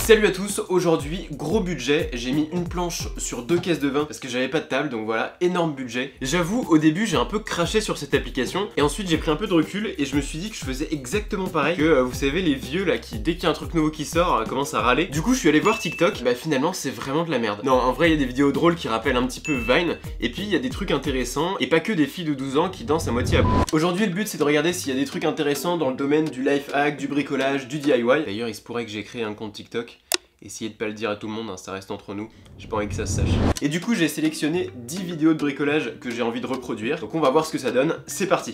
Salut à tous, aujourd'hui gros budget, j'ai mis une planche sur 2 caisses de vin parce que j'avais pas de table, donc voilà, énorme budget. J'avoue au début j'ai un peu craché sur cette application et ensuite j'ai pris un peu de recul et je me suis dit que je faisais exactement pareil que vous savez les vieux là qui dès qu'il y a un truc nouveau qui sort commencent à râler. Du coup je suis allé voir TikTok, bah finalement c'est vraiment de la merde. Non en vrai il y a des vidéos drôles qui rappellent un petit peu Vine et puis il y a des trucs intéressants et pas que des filles de 12 ans qui dansent à moitié à bout. Aujourd'hui le but c'est de regarder s'il y a des trucs intéressants dans le domaine du life hack, du bricolage, du DIY. D'ailleurs il se pourrait que j'ai créé un compte TikTok. Essayez de pas le dire à tout le monde, hein, ça reste entre nous, j'ai pas envie que ça se sache. Et du coup j'ai sélectionné 10 vidéos de bricolage que j'ai envie de reproduire, donc on va voir ce que ça donne, c'est parti.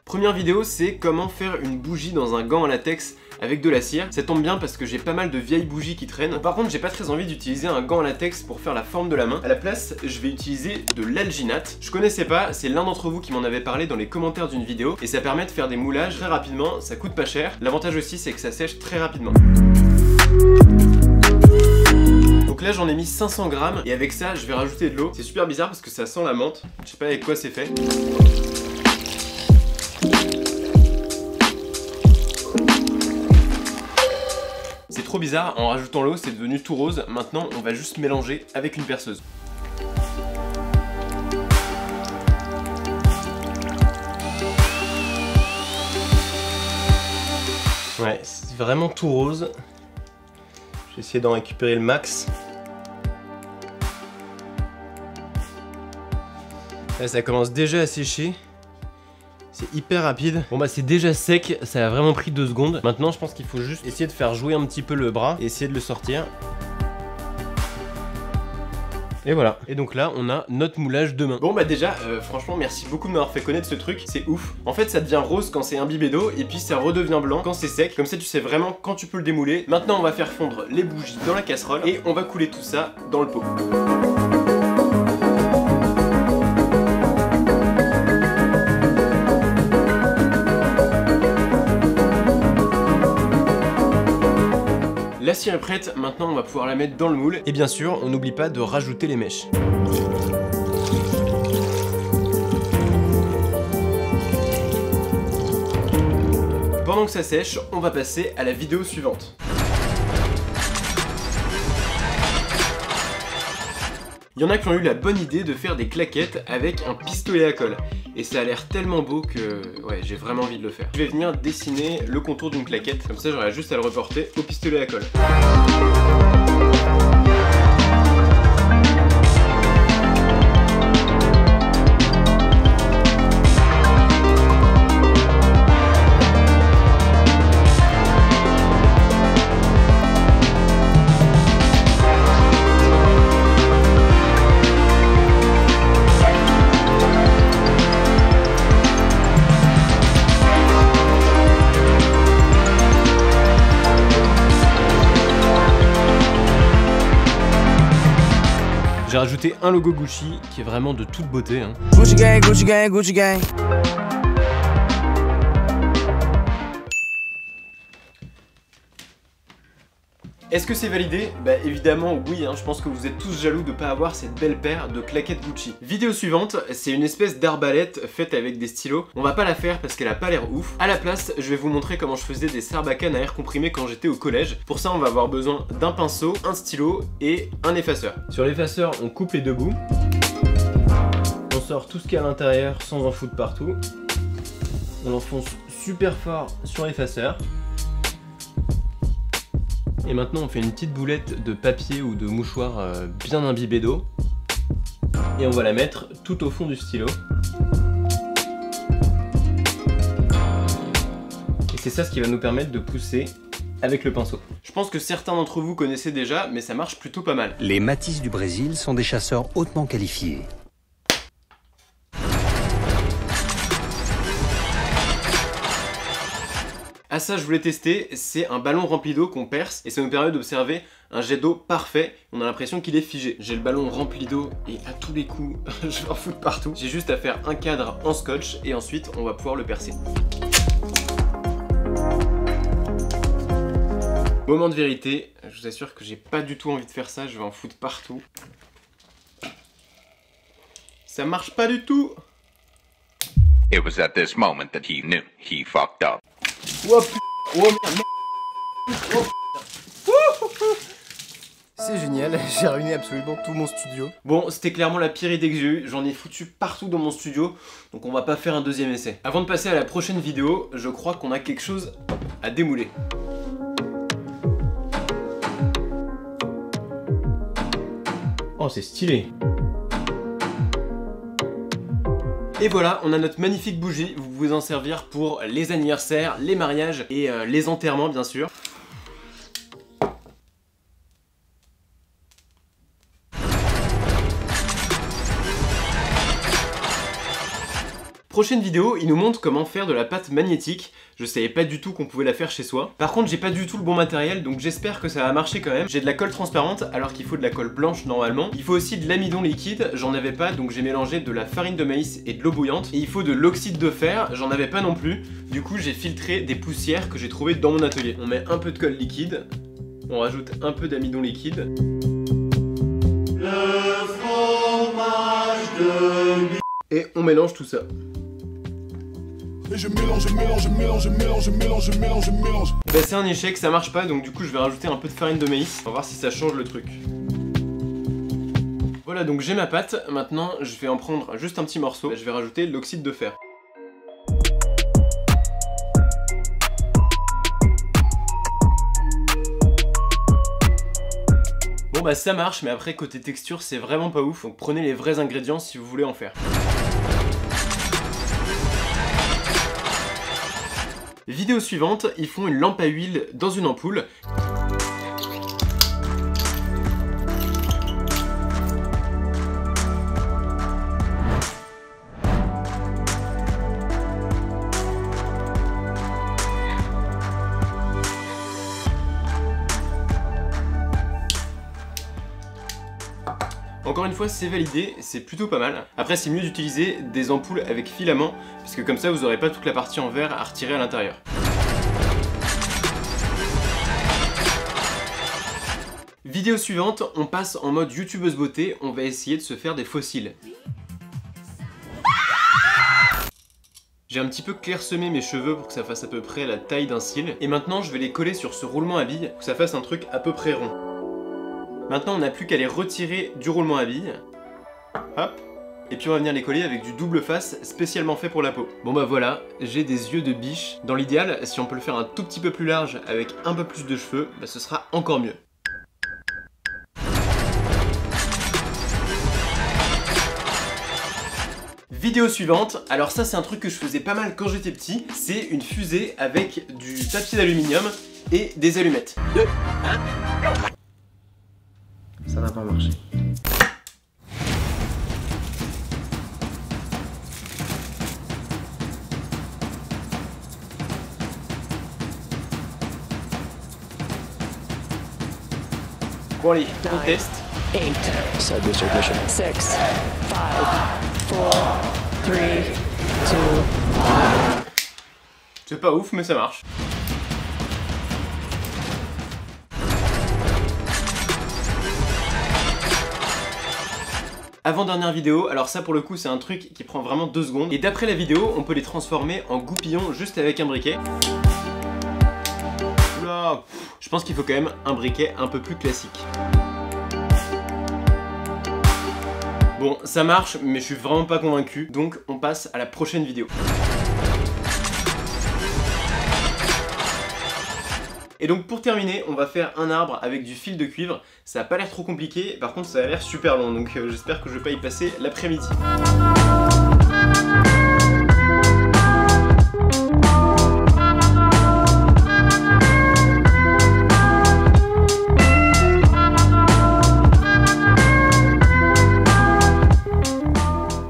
Première vidéo, c'est comment faire une bougie dans un gant en latex avec de la cire. Ça tombe bien parce que j'ai pas mal de vieilles bougies qui traînent. Par contre j'ai pas très envie d'utiliser un gant en latex pour faire la forme de la main. À la place je vais utiliser de l'alginate. Je connaissais pas, c'est l'un d'entre vous qui m'en avait parlé dans les commentaires d'une vidéo. Et ça permet de faire des moulages très rapidement, ça coûte pas cher. L'avantage aussi c'est que ça sèche très rapidement. Donc là j'en ai mis 500 grammes et avec ça je vais rajouter de l'eau. C'est super bizarre parce que ça sent la menthe. Je sais pas avec quoi c'est fait. C'est trop bizarre, en rajoutant l'eau c'est devenu tout rose. Maintenant on va juste mélanger avec une perceuse. Ouais, c'est vraiment tout rose. Je vais essayer d'en récupérer le max. Là ça commence déjà à sécher. C'est hyper rapide. Bon bah c'est déjà sec, ça a vraiment pris 2 secondes. Maintenant je pense qu'il faut juste essayer de faire jouer un petit peu le bras et essayer de le sortir. Et voilà. Et donc là on a notre moulage de main. Bon bah déjà franchement merci beaucoup de m'avoir fait connaître ce truc, c'est ouf. En fait ça devient rose quand c'est imbibé d'eau et puis ça redevient blanc quand c'est sec. Comme ça tu sais vraiment quand tu peux le démouler. Maintenant on va faire fondre les bougies dans la casserole et on va couler tout ça dans le pot. La cire est prête, maintenant on va pouvoir la mettre dans le moule. Et bien sûr, on n'oublie pas de rajouter les mèches. Pendant que ça sèche, on va passer à la vidéo suivante. Il y en a qui ont eu la bonne idée de faire des claquettes avec un pistolet à colle. Et ça a l'air tellement beau que ouais, j'ai vraiment envie de le faire. Je vais venir dessiner le contour d'une claquette, comme ça j'aurai juste à le reporter au pistolet à colle. J'ai rajouté un logo Gucci qui est vraiment de toute beauté. Hein. Gucci gang, Gucci gang, Gucci gang. Est-ce que c'est validé? Bah évidemment oui, hein. Je pense que vous êtes tous jaloux de pas avoir cette belle paire de claquettes Gucci. Vidéo suivante, c'est une espèce d'arbalète faite avec des stylos. On va pas la faire parce qu'elle a pas l'air ouf. À la place, je vais vous montrer comment je faisais des sarbacanes à air comprimé quand j'étais au collège. Pour ça, on va avoir besoin d'un pinceau, un stylo et un effaceur. Sur l'effaceur, on coupe les deux bouts. On sort tout ce qu'il y a à l'intérieur sans en foutre partout. On enfonce super fort sur l'effaceur. Et maintenant on fait une petite boulette de papier ou de mouchoir bien imbibé d'eau. Et on va la mettre tout au fond du stylo. Et c'est ça ce qui va nous permettre de pousser avec le pinceau. Je pense que certains d'entre vous connaissaient déjà, mais ça marche plutôt pas mal. Les Matisse du Brésil sont des chasseurs hautement qualifiés. Ah ça je voulais tester, c'est un ballon rempli d'eau qu'on perce et ça nous permet d'observer un jet d'eau parfait. On a l'impression qu'il est figé. J'ai le ballon rempli d'eau et à tous les coups je vais en foutre partout. J'ai juste à faire un cadre en scotch et ensuite on va pouvoir le percer. Moment de vérité, je vous assure que j'ai pas du tout envie de faire ça, je vais en foutre partout. Ça marche pas du tout. It was at this moment that he knew he fucked up. Oh putain. Oh merde. Oh putain. C'est génial, j'ai ruiné absolument tout mon studio. Bon, c'était clairement la pire idée que j'ai eue, j'en ai foutu partout dans mon studio, donc on va pas faire un deuxième essai. Avant de passer à la prochaine vidéo, je crois qu'on a quelque chose à démouler. Oh, c'est stylé. Et voilà, on a notre magnifique bougie, vous pouvez en servir pour les anniversaires, les mariages et les enterrements bien sûr. Prochaine vidéo, il nous montre comment faire de la pâte magnétique. Je savais pas du tout qu'on pouvait la faire chez soi. Par contre, j'ai pas du tout le bon matériel, donc j'espère que ça va marcher quand même. J'ai de la colle transparente, alors qu'il faut de la colle blanche normalement. Il faut aussi de l'amidon liquide, j'en avais pas, donc j'ai mélangé de la farine de maïs et de l'eau bouillante. Et il faut de l'oxyde de fer, j'en avais pas non plus. Du coup, j'ai filtré des poussières que j'ai trouvées dans mon atelier. On met un peu de colle liquide, on rajoute un peu d'amidon liquide. Le fromage de... Et on mélange tout ça. Et je mélange. Bah c'est un échec, ça marche pas, donc du coup je vais rajouter un peu de farine de maïs. On va voir si ça change le truc. Voilà, donc j'ai ma pâte. Maintenant je vais en prendre juste un petit morceau. Je vais rajouter l'oxyde de fer. Bon bah ça marche, mais après côté texture c'est vraiment pas ouf. Donc prenez les vrais ingrédients si vous voulez en faire. Vidéo suivante, ils font une lampe à huile dans une ampoule. Encore une fois, c'est validé, c'est plutôt pas mal. Après, c'est mieux d'utiliser des ampoules avec filament, parce que comme ça, vous n'aurez pas toute la partie en verre à retirer à l'intérieur. Vidéo suivante, on passe en mode youtubeuse beauté, on va essayer de se faire des faux cils. J'ai un petit peu clairsemé mes cheveux pour que ça fasse à peu près la taille d'un cil. Et maintenant, je vais les coller sur ce roulement à billes pour que ça fasse un truc à peu près rond. Maintenant, on n'a plus qu'à les retirer du roulement à billes. Hop. Et puis on va venir les coller avec du double face spécialement fait pour la peau. Bon bah voilà, j'ai des yeux de biche. Dans l'idéal, si on peut le faire un tout petit peu plus large avec un peu plus de cheveux, bah ce sera encore mieux. Vidéo suivante, alors ça c'est un truc que je faisais pas mal quand j'étais petit, c'est une fusée avec du papier d'aluminium et des allumettes. Ça n'a pas marché. Bon allez, on teste. 8, side booster ignition. 6, 5, 4, 3, 2, 1. C'est pas ouf mais ça marche. Avant-dernière vidéo, alors ça pour le coup c'est un truc qui prend vraiment 2 secondes. Et d'après la vidéo, on peut les transformer en goupillons juste avec un briquet. Oula, je pense qu'il faut quand même un briquet un peu plus classique. Bon, ça marche, mais je suis vraiment pas convaincu, donc on passe à la prochaine vidéo. Et donc pour terminer, on va faire un arbre avec du fil de cuivre. Ça a pas l'air trop compliqué, par contre ça a l'air super long, donc j'espère que je vais pas y passer l'après-midi.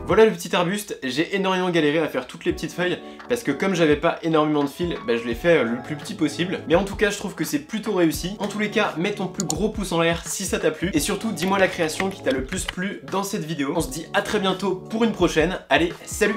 Voilà le petit arbuste, j'ai énormément galéré à faire toutes les petites feuilles parce que comme j'avais pas énormément de fil, bah, je l'ai fait le plus petit possible. Mais en tout cas je trouve que c'est plutôt réussi. En tous les cas, mets ton plus gros pouce en l'air si ça t'a plu. Et surtout dis-moi la création qui t'a le plus plu dans cette vidéo. On se dit à très bientôt pour une prochaine. Allez, salut!